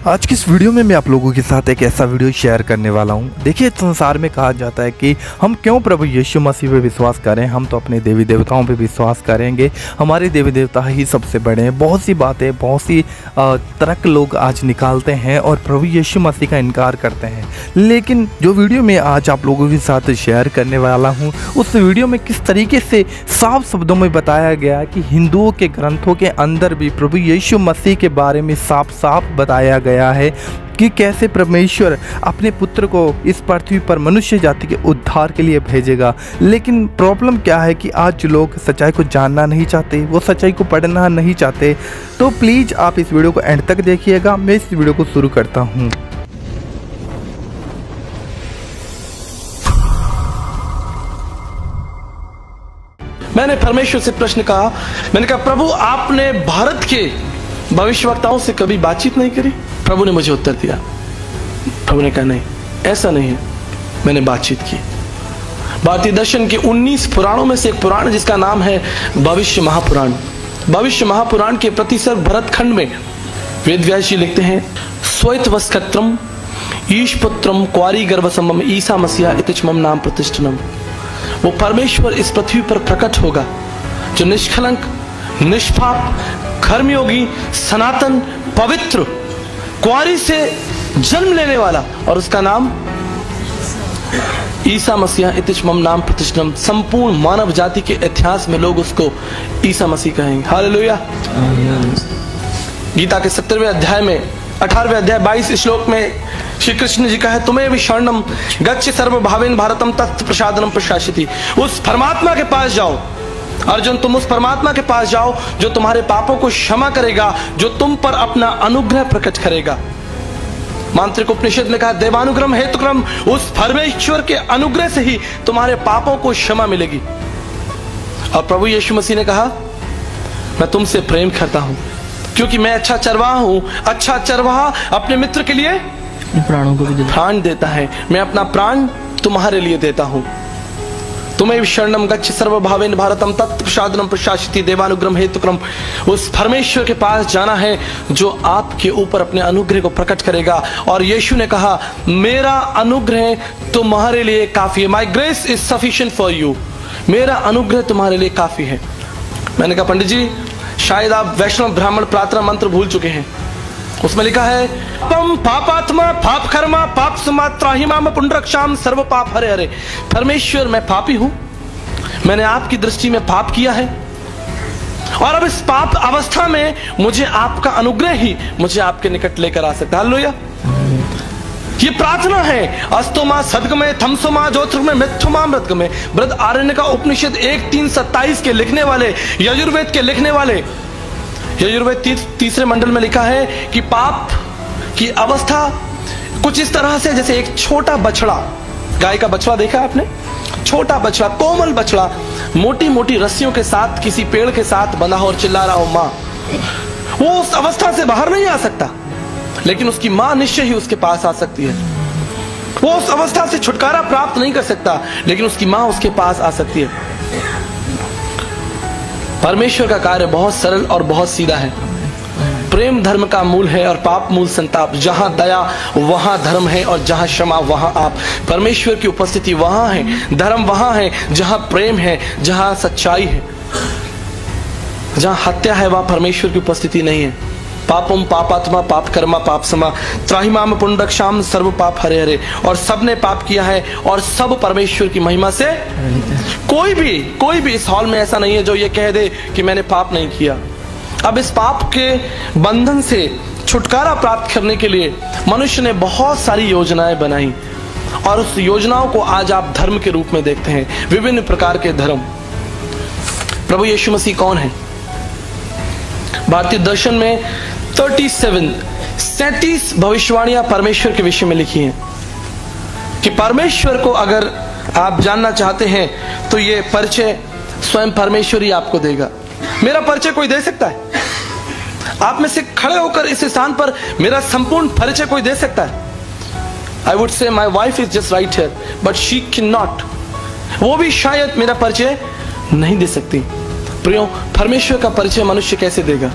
आज की इस वीडियो में मैं आप लोगों के साथ एक ऐसा वीडियो शेयर करने वाला हूं। देखिए, संसार में कहा जाता है कि हम क्यों प्रभु यीशु मसीह पे विश्वास करें, हम तो अपने देवी देवताओं पे विश्वास करेंगे, हमारे देवी देवता ही सबसे बड़े हैं। बहुत सी बातें, बहुत सी तर्क लोग आज निकालते हैं और प्रभु यीशु मसीह का इनकार करते हैं। लेकिन जो वीडियो में आज आप लोगों के साथ शेयर करने वाला हूँ, उस वीडियो में किस तरीके से साफ शब्दों में बताया गया है कि हिंदुओं के ग्रंथों के अंदर भी प्रभु यीशु मसीह के बारे में साफ साफ बताया गया है कि कैसे परमेश्वर अपने पुत्र को इस पृथ्वी पर मनुष्य जाति के उद्धार के लिए भेजेगा। लेकिन प्रॉब्लम क्या है कि आज लोग सच्चाई को जानना नहीं चाहते, वो सच्चाई को पढ़ना नहीं चाहते। तो प्लीज़ आप इस वीडियो को एंड तक देखिएगा। मैं इस वीडियो को शुरू करता हूँ। मैंने परमेश्वर से प्रश्न कहा, मैंने कहा प्रभु आपने भारत के भविष्यवक्ताओं से कभी बातचीत नहीं करी? प्रभु ने मुझे उत्तर दिया, प्रभु ने कहा नहीं, ऐसा नहीं है, मैंने बातचीत की। भारतीय दर्शन के 19 पुराणों में से एक पुराण जिसका नाम है भविष्य महापुराण। भविष्य महापुराण के प्रतिसर्ग भरत खंड में वेदव्यास जी लिखते हैं, स्वैतवस्कत्रम ईशपुत्रम क्वारी गर्भसमम ईसा मसीहा इतिच मम नाम प्रतिष्ठनम। वो परमेश्वर इस पृथ्वी पर प्रकट होगा जो निष्कलंक, निष्पाप, कर्मयोगी, सनातन, पवित्र, कुंवारी से जन्म लेने वाला, और उसका नाम ईसा मसीह इतिच मम नाम प्रतिष्ठनम। संपूर्ण मानव जाति के इतिहास में लोग उसको ईसा मसीह कहेंगे। हालेलुया। गीता के 17वें अध्याय में 18वें अध्याय 22 श्लोक में श्री कृष्ण जी का है, तुम्हें भी शरणम गच्छ सर्वभावेन भारतम तत् प्रसादनम प्रशासिति। उस परमात्मा के पास जाओ अर्जुन, तुम उस परमात्मा के पास जाओ जो तुम्हारे पापों को क्षमा करेगा, जो तुम पर अपना अनुग्रह प्रकट करेगा। मांत्रिक उपनिषद में कहा, देवानुग्रह हेतुक्रम, उस परमेश्वर के अनुग्रह से ही तुम्हारे पापों को क्षमा मिलेगी। और प्रभु यीशु मसीह ने कहा, मैं तुमसे प्रेम करता हूं क्योंकि मैं अच्छा चरवाहा हूं। अच्छा चरवाहा अपने मित्र के लिए प्राणों को भी प्राण देता है। मैं अपना प्राण तुम्हारे लिए देता हूं। तुम्हें शरणम गच्छ सर्वभावेन भारतम तत् प्रसादनम प्रशासिति देवानुग्रह हेतुक्रम। उस परमेश्वर के पास जाना है जो आपके ऊपर अपने अनुग्रह को प्रकट करेगा। और यीशु ने कहा, मेरा अनुग्रह तुम्हारे लिए काफी है। माई grace is sufficient for you. मेरा अनुग्रह तुम्हारे लिए काफी है। मैंने कहा, पंडित जी शायद आप वैष्णव ब्राह्मण प्रार्थना मंत्र भूल चुके हैं। उसमें लिखा है, पम पापात्मा पाप कर्मा पाप समात्राहिमाम पुंडरक्षाम सर्व पाप हरे हरे। परमेश्वर मैं पापी हूं, मैंने आपकी दृष्टि में पाप किया है, और अब इस पाप अवस्था में मुझे आपका अनुग्रह ही मुझे आपके निकट लेकर आ सकता है। हालेलुया। ये प्रार्थना है। अस्तोमा सदगमय थमसोमा ज्योतिर्गमय मिथुमा मृतगमय। बृहद आरण्य का उपनिषद 1:3-27 के लिखने वाले, यजुर्वेद के लिखने वाले, यजुर्वेद तीसरे मंडल में लिखा है कि पाप की अवस्था कुछ इस तरह से जैसे एक छोटा बछड़ा, गाय का बछड़ा देखा आपने? छोटा बछड़ा, कोमल बछड़ा, मोटी मोटी रस्सियों के साथ किसी पेड़ के साथ बंधा हो और चिल्ला रहा हो मां। वो उस अवस्था से बाहर नहीं आ सकता, लेकिन उसकी मां निश्चय ही उसके पास आ सकती है। वो उस अवस्था से छुटकारा प्राप्त नहीं कर सकता, लेकिन उसकी मां उसके पास आ सकती है। परमेश्वर का कार्य बहुत सरल और बहुत सीधा है। प्रेम धर्म का मूल है और पाप मूल संताप। जहां दया वहां धर्म है, और जहां क्षमा वहां आप। परमेश्वर की उपस्थिति वहां है, धर्म वहां है जहां प्रेम है, जहां सच्चाई है। जहां हत्या है वहां परमेश्वर की उपस्थिति नहीं है। पापम पापात्मा पाप कर्मा पाप समा त्राहिमाम पुंडरक्षाम सर्व पाप हरे हरे। और सब ने पाप किया है और सब परमेश्वर की महिमा से। कोई भी इस हॉल में ऐसा नहीं है जो ये कह दे कि मैंने पाप नहीं किया। अब इस पाप के बंधन से छुटकारा प्राप्त करने के लिए मनुष्य ने बहुत सारी योजनाएं बनाई, और उस योजनाओं को आज आप धर्म के रूप में देखते हैं। विभिन्न प्रकार के धर्म। प्रभु यीशु मसीह कौन है? भारतीय दर्शन में 37 भविष्यवाणियां परमेश्वर के विषय में लिखी हैं कि परमेश्वर को अगर आप जानना चाहते हैं तो ये परिचय स्वयं परमेश्वर ही आपको देगा। मेरा परिचय कोई दे सकता है? आप में से खड़े होकर इस स्थान पर मेरा संपूर्ण परिचय कोई दे सकता है? I would say my wife is just right here but she can not. वो भी शायद मेरा परिचय नहीं दे सकती। प्रियो, परमेश्वर का परिचय मनुष्य कैसे देगा?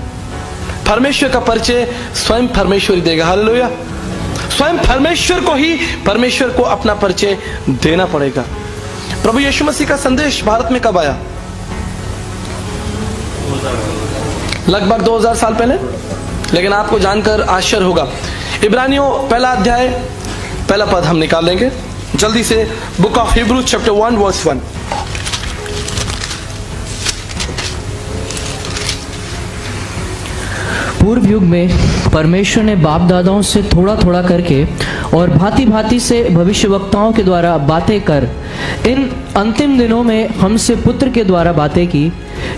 परमेश्वर का परिचय स्वयं परमेश्वर ही देगा। हालेलुया। स्वयं परमेश्वर को ही परमेश्वर को अपना परिचय देना पड़ेगा। प्रभु यीशु मसीह का संदेश भारत में कब आया? लगभग 2000 साल पहले। लेकिन आपको जानकर आश्चर्य होगा, इब्रानियों पहला अध्याय पहला पद हम निकाल लेंगे जल्दी से। Book of Hebrew chapter 1 verse 1। पूर्व युग में परमेश्वर ने बाप दादाओं से थोड़ा थोड़ा करके और भांति भांति से भविष्यवक्ताओं के द्वारा बातें कर इन अंतिम दिनों में हमसे पुत्र के द्वारा बातें की,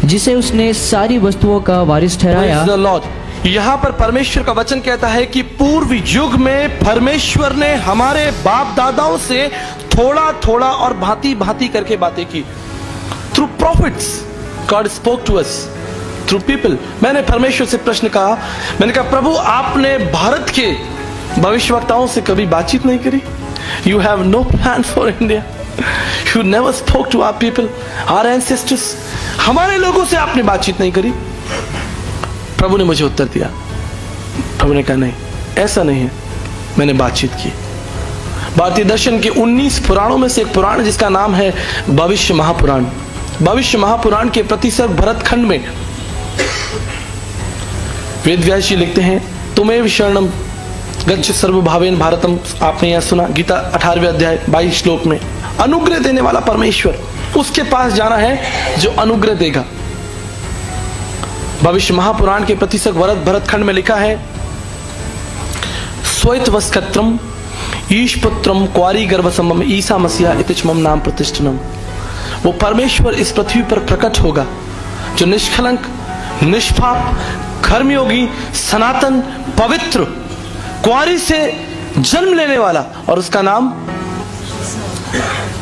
जिसे उसने सारी वस्तुओं का वारिस ठहराया। यहाँ पर परमेश्वर का वचन कहता है कि पूर्व युग में परमेश्वर ने हमारे बाप दादाओं से थोड़ा थोड़ा और भांति भांति करके बातें की। Through prophets God spoke to us, through people. मैंने परमेश्वर से प्रश्न कहा, मैंने कहा प्रभु आपने भारत के भविष्यवक्ताओं से कभी बातचीत नहीं करी? You have no plan for India, you never spoke to our people, our ancestors. हमारे लोगों से आपने बातचीत नहीं करी? प्रभु ने मुझे उत्तर दिया, प्रभु ने कहा नहीं, ऐसा नहीं है, मैंने बातचीत की। भारतीय दर्शन के 19 पुराणों में से एक पुराण जिसका नाम है भविष्य महापुराण। भविष्य महापुराण के प्रतिसर्ग भरतखंड में वेद व्यास जी लिखते हैं, तुम्हें शरणम गच्छ सर्वभावेन भारतम। आपने यह सुना, गीता 18वें अध्याय 22 श्लोक में। अनुग्रह देने वाला परमेश्वर, उसके पास जाना है जो अनुग्रह देगा। भविष्य महापुराण के प्रतिसर्ग भरतखंड में लिखा है, स्वैतवस्कत्रम ईशपुत्रम क्वारी गर्भसमम ईसा मसीहा इतिचमम नाम प्रतिष्ठनम। वो परमेश्वर इस पृथ्वी पर प्रकट होगा जो निष्कलंक, निष्पाप, कर्मयोगी, सनातन, पवित्र, कुंवारी से जन्म लेने वाला, और उसका नाम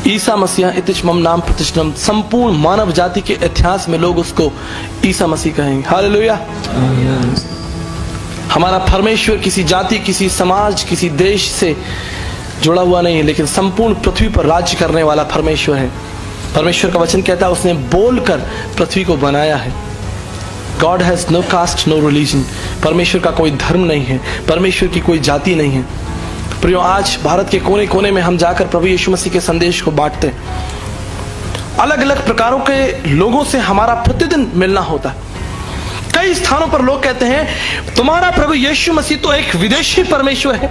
ईसा मसीहा इतिचमम नाम प्रतिष्ठनम। संपूर्ण मानव जाति के इतिहास में लोग उसको ईसा मसीह कहेंगे। हालेलुया। हमारा परमेश्वर किसी जाति, किसी समाज, किसी देश से जुड़ा हुआ नहीं है, लेकिन संपूर्ण पृथ्वी पर राज्य करने वाला परमेश्वर है। परमेश्वर का वचन कहता है उसने बोलकर पृथ्वी को बनाया है। God has no caste no religion. परमेश्वर का कोई धर्म नहीं है, परमेश्वर की कोई जाति नहीं है। प्रियो, आज भारत के कोने कोने में हम जाकर प्रभु यीशु मसीह के संदेश को बांटते हैं। अलग अलग प्रकारों के लोगों से हमारा प्रतिदिन मिलना होता है। कई स्थानों पर लोग कहते हैं तुम्हारा प्रभु यीशु मसीह तो एक विदेशी परमेश्वर है,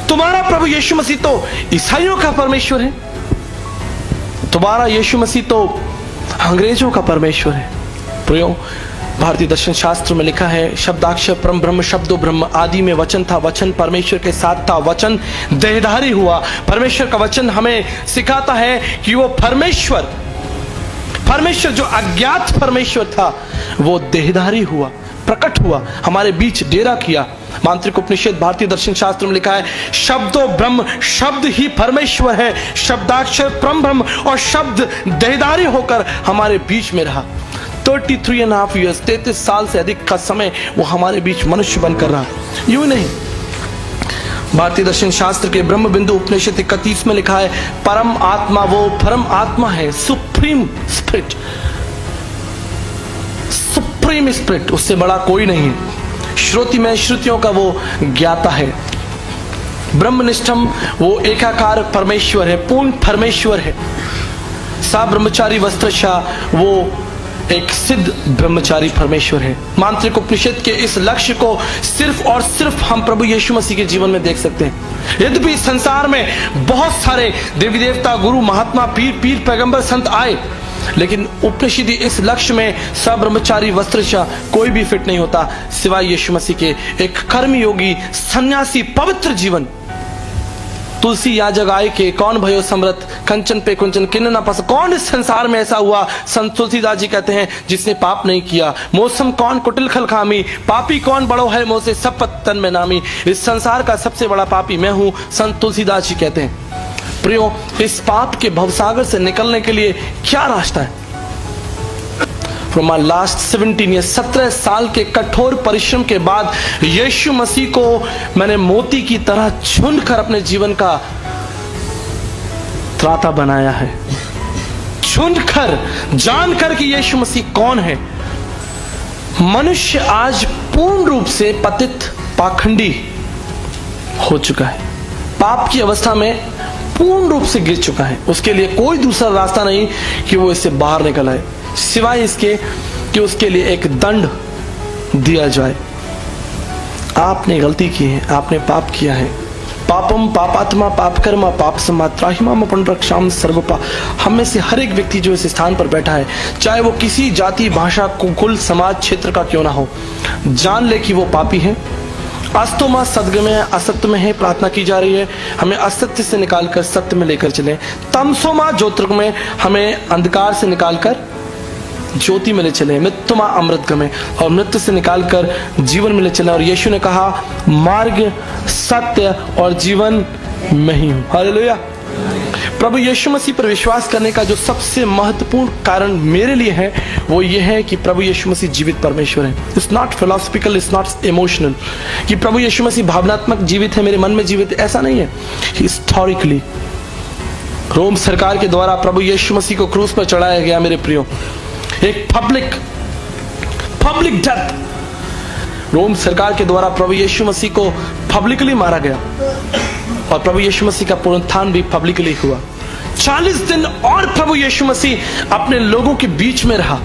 तुम्हारा प्रभु यीशु मसीह तो ईसाइयों का परमेश्वर है, तुम्हारा यीशु मसीह तो अंग्रेजों का परमेश्वर है। प्रियो, भारतीय दर्शन शास्त्र में लिखा है, शब्दाक्षर परम ब्रह्म शब्दो ब्रह्म, आदि में वचन था, वचन परमेश्वर के साथ था, वचन देहधारी हुआ। परमेश्वर का वचन हमें सिखाता है कि वो परमेश्वर जो अज्ञात परमेश्वर था वो देहधारी हुआ, प्रकट हुआ, हमारे बीच डेरा किया। मांत्रिक उपनिषद भारतीय दर्शन शास्त्र में लिखा है, शब्दो ब्रह्म, शब्द ही परमेश्वर है, शब्दाक्षर परम ब्रह्म, और शब्द देहधारी होकर हमारे बीच में रहा। 33.5 ईयर्स, 33 साल से अधिक का समय वो हमारे बीच मनुष्य बनकर रहा। यूं नहीं, भारतीय दर्शन शास्त्र के ब्रह्म बिंदु उपनिषद 31 में लिखा है, परम आत्मा वो परम आत्मा है, सुप्रीम स्पिरिट, सुप्रीम स्पिरिट, उससे बड़ा कोई नहीं है। श्रुति में श्रुतियों का वो ज्ञाता है। ब्रह्मनिष्ठम वो एकाकार परमेश्वर है, पूर्ण परमेश्वर है। सा ब्रह्मचारी वस्त्रशा वो एक सिद्ध ब्रह्मचारी परमेश्वर है। मांत्रिक उपनिषद के इस लक्ष्य को सिर्फ और सिर्फ हम प्रभु यीशु मसीह के जीवन में देख सकते हैं। यद्यपि संसार में बहुत सारे देवी देवता, गुरु, महात्मा, पीर पैगंबर, संत आए, लेकिन उपनिषदी इस लक्ष्य में सब ब्रह्मचारी वस्त्रशा कोई भी फिट नहीं होता सिवाय यीशु मसीह के। एक कर्मयोगी, सन्यासी, पवित्र जीवन। तुलसी याजक आय के कौन भयो समृत, कंचन पे कुंचन किन्न न पस। कौन इस संसार में ऐसा हुआ, संत तुलसीदास जी कहते हैं, जिसने पाप नहीं किया। मौसम कौन कुटिल खल खामी, पापी कौन बड़ो है मोसे सब पत्तन में नामी। इस संसार का सबसे बड़ा पापी मैं हूं, संत तुलसीदास जी कहते हैं। प्रियो, इस पाप के भवसागर से निकलने के लिए क्या रास्ता है? From my last 17 years, 17 साल के कठोर परिश्रम के बाद यीशु मसीह को मैंने मोती की तरह चुनकर अपने जीवन का त्राता बनाया है। चुनकर, जानकर कि यीशु मसीह कौन है। मनुष्य आज पूर्ण रूप से पतित पाखंडी हो चुका है, पाप की अवस्था में पूर्ण रूप से गिर चुका है। उसके लिए कोई दूसरा रास्ता नहीं कि वो इससे बाहर निकल आए, सिवाय इसके कि उसके लिए एक दंड दिया जाए। आपने गलती की है, आपने पाप किया है। पापम पापात्मा पाप कर्मा पाप समात्राहिमाम अपन रक्षाम सर्वपा। हम में से हर एक व्यक्ति जो इस स्थान पर बैठा है, चाहे वो किसी जाति भाषा कुल समाज क्षेत्र का क्यों ना हो, जान ले कि वो पापी है। अस्तो मां सदगम में है, असत्य में है, प्रार्थना की जा रही है हमें असत्य से निकालकर सत्य में लेकर चले। तमसो मां ज्योतिर्गम में, हमें अंधकार से निकालकर ज्योति में ले चले। मृत्यु मां अमृतगम, और मृत्यु से निकालकर जीवन में ले चले। और यीशु ने कहा मार्ग सत्य और जीवन मैं ही हूं। हालेलुया। प्रभु यीशु मसीह पर विश्वास करने का जो सबसे महत्वपूर्ण कारण मेरे लिए है वो ये है कि प्रभु यीशु मसीह जीवित परमेश्वर है। It's not philosophical, it's not emotional कि प्रभु यीशु मसीह भावनात्मक जीवित है, मेरे मन में जीवित है, ऐसा नहीं है। हिस्टोरिकली रोम सरकार के द्वारा प्रभु यीशु मसीह को क्रूस पर चढ़ाया गया मेरे प्रियो, एक पब्लिक डेथ। रोम सरकार के द्वारा प्रभु यीशु मसीह को पब्लिकली मारा गया और प्रभु यीशु मसीह का पुनरुत्थान भी पब्लिकली हुआ। 40 दिन और प्रभु यीशु मसीह अपने लोगों के बीच में रहा।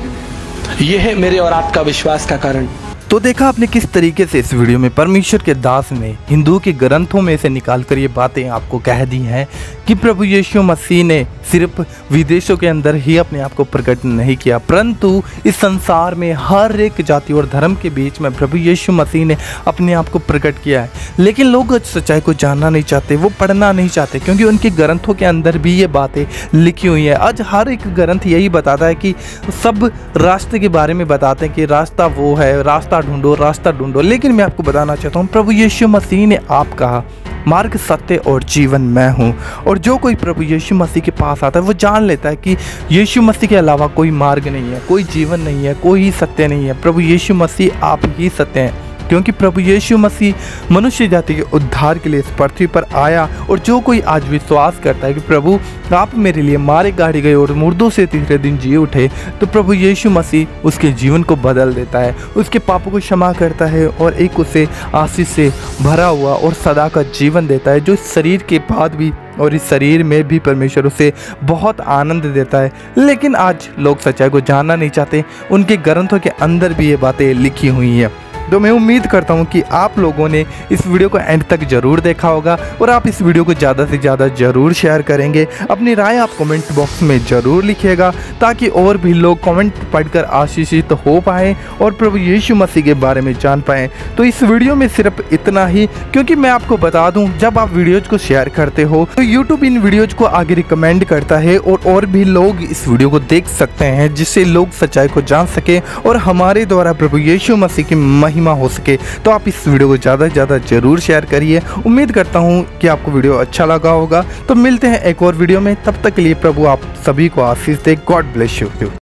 यह है मेरे और आपका विश्वास का कारण। तो देखा आपने किस तरीके से इस वीडियो में परमेश्वर के दास ने हिंदू के ग्रंथों में से निकालकर ये बातें आपको कह दी हैं कि प्रभु यीशु मसीह ने सिर्फ विदेशों के अंदर ही अपने आप को प्रकट नहीं किया, परंतु इस संसार में हर एक जाति और धर्म के बीच में प्रभु यीशु मसीह ने अपने आप को प्रकट किया है। लेकिन लोग सच्चाई को जानना नहीं चाहते, वो पढ़ना नहीं चाहते, क्योंकि उनके ग्रंथों के अंदर भी ये बातें लिखी हुई हैं। आज हर एक ग्रंथ यही बताता है कि सब रास्ते के बारे में बताते हैं कि रास्ता वो है, रास्ता ढूंढो, रास्ता ढूंढो। लेकिन मैं आपको बताना चाहता हूँ प्रभु यीशु मसीह ने आप कहा मार्ग सत्य और जीवन मैं हूँ। और जो कोई प्रभु यीशु मसीह के पास आता है वो जान लेता है कि यीशु मसीह के अलावा कोई मार्ग नहीं है, कोई जीवन नहीं है, कोई सत्य नहीं है। प्रभु यीशु मसीह आप ही सत्य हैं, क्योंकि प्रभु यीशु मसीह मनुष्य जाति के उद्धार के लिए इस पृथ्वी पर आया। और जो कोई आज विश्वास करता है कि प्रभु आप मेरे लिए मारे गाड़े गए और मुर्दों से तीसरे दिन जी उठे, तो प्रभु यीशु मसीह उसके जीवन को बदल देता है, उसके पापों को क्षमा करता है और एक उसे आशीष से भरा हुआ और सदा का जीवन देता है, जो इस शरीर के बाद भी और इस शरीर में भी परमेश्वर उसे बहुत आनंद देता है। लेकिन आज लोग सच्चाई को जानना नहीं चाहते, उनके ग्रंथों के अंदर भी ये बातें लिखी हुई हैं। तो मैं उम्मीद करता हूँ कि आप लोगों ने इस वीडियो को एंड तक जरूर देखा होगा और आप इस वीडियो को ज़्यादा से ज़्यादा जरूर शेयर करेंगे। अपनी राय आप कमेंट बॉक्स में ज़रूर लिखिएगा, ताकि और भी लोग कमेंट पढ़कर आशीषित हो पाएँ और प्रभु यीशु मसीह के बारे में जान पाएँ। तो इस वीडियो में सिर्फ इतना ही, क्योंकि मैं आपको बता दूँ जब आप वीडियोज़ को शेयर करते हो तो यूट्यूब इन वीडियोज़ को आगे रिकमेंड करता है और भी लोग इस वीडियो को देख सकते हैं, जिससे लोग सच्चाई को जान सके और हमारे द्वारा प्रभु यीशु मसीह की महिमा हो सके। तो आप इस वीडियो को ज़्यादा से ज़्यादा जरूर शेयर करिए। उम्मीद करता हूँ कि आपको वीडियो अच्छा लगा होगा। तो मिलते हैं एक और वीडियो में, तब तक के लिए प्रभु आप सभी को आशीष दे। God bless you.